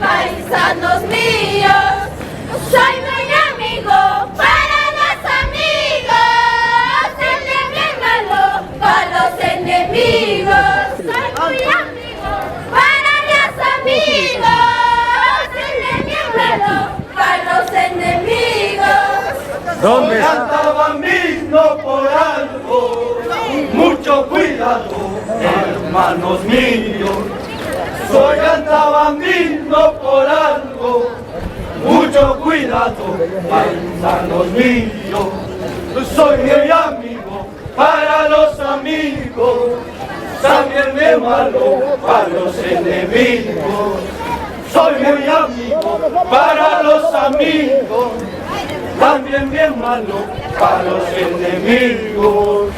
Paisanos míos, soy muy amigo para los amigos, el de bien malo para los enemigos. Soy muy amigo para los amigos, el de bien malo para los enemigos. ¿Dónde andaban vino por algo? Mucho cuidado, hermanos míos. Soy andabandino por algo, mucho cuidado, paisanos míos. Soy muy amigo para los amigos, también muy malo para los enemigos. Soy muy amigo para los amigos, también bien malo para los enemigos.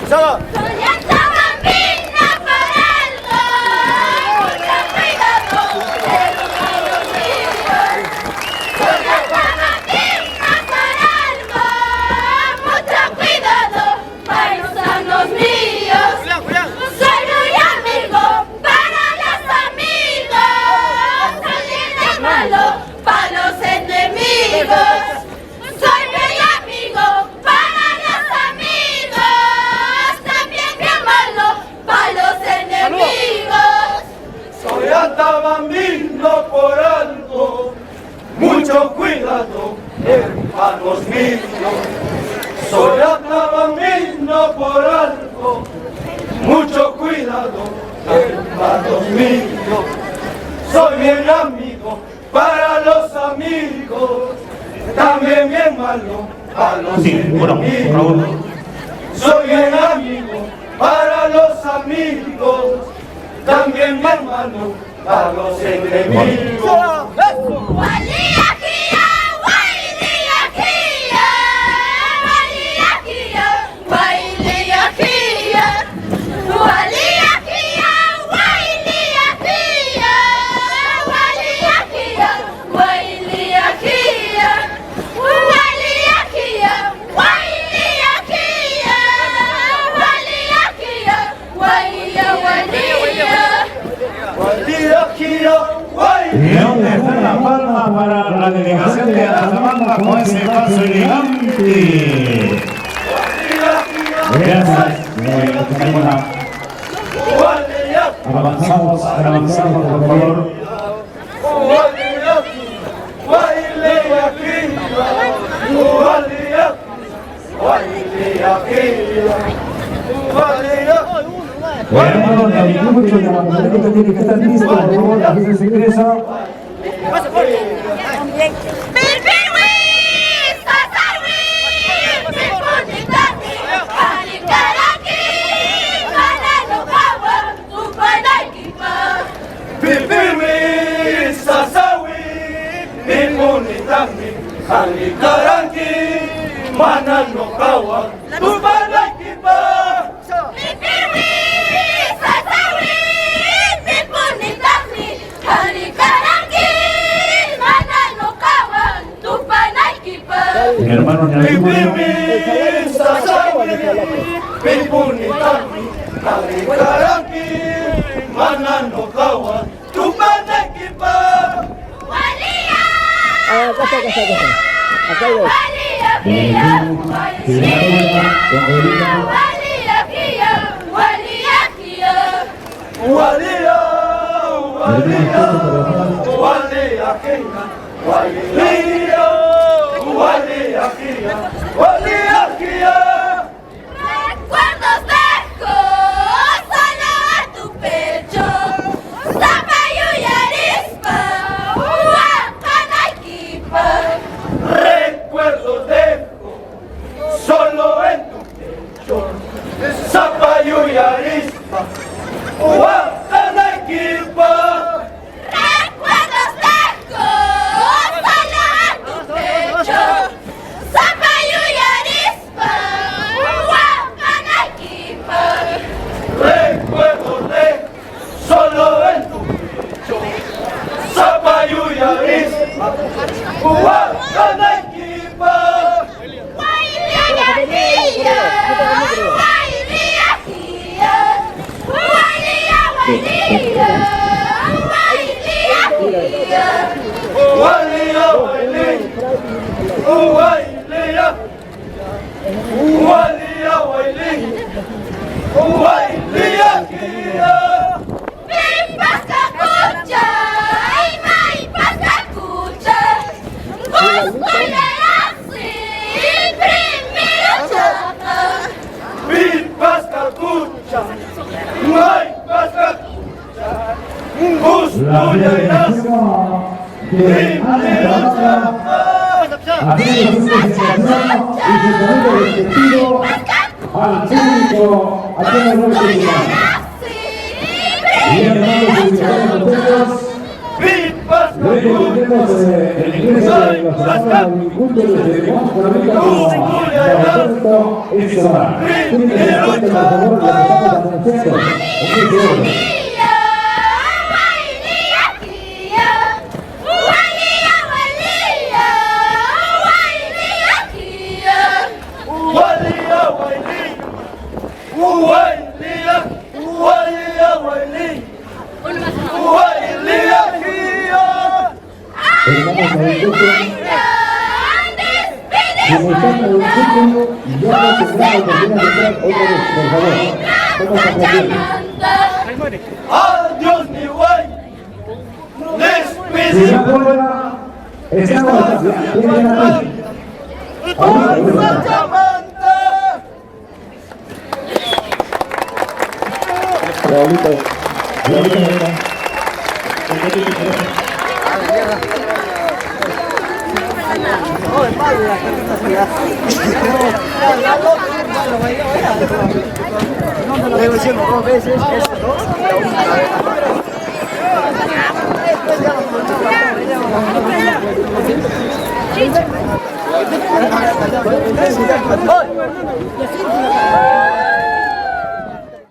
Soy muy amigo para los amigos, también bien malo para los enemigos. Soy andabandino por algo, mucho cuidado, hermanos míos. Soy andabandino por algo, mucho cuidado, hermanos míos. Soy bien amigo para los amigos, también bien malo para los enemigos. Soy bien amigo para los amigos, también bien malo para los enemigos. Y donde está la palma para la delegación de Atahualpa con ese paso elegante. Gracias. Avanzamos, por favor. Bueno, hermanos, la minuto de la política tiene que estar listo, por favor, la gente se ingresa. Mi hermano, Recuerdos dejo solo a tu pecho, Zapallo y arispa, Huacanaquipa. Recuerdos dejo solo en tu pecho, Zapallo y arispa, Huacanaquipa. Recuerdos dejo solo a tu Uwailia, Uwailia, Uwailia, Uwailia. Pipas kakucha, imay pas kakucha. Gusto lalasi, primero chaka. Pipas cacucha, may pascacucha, gusto La lalasi, delegación de primero chapa. haciendo su presentación y su saludo respectivo al público aquí en el norte de Italia. Y además de felicitar a nosotros, Pipas luego cacucha, tenemos el ingreso de los hermanos agricultores de Limón por América como Roberto Escobar. Tiene que dar cuenta, por favor, de lo que estamos anunciando. Uwailia, Uwailia, Uwailia, Uwailia, Uwailia. Hermanos agricultores, como están en el grupo, ya no tendrán oportunidad de entrar otra vez, por favor. Vamos a aplaudir. Adiós, mi guay. Si Despedida. no fuera, estamos aquí. Tienen aquí. Ahorita, Sacramento. Raulito. Raulito. Chicha.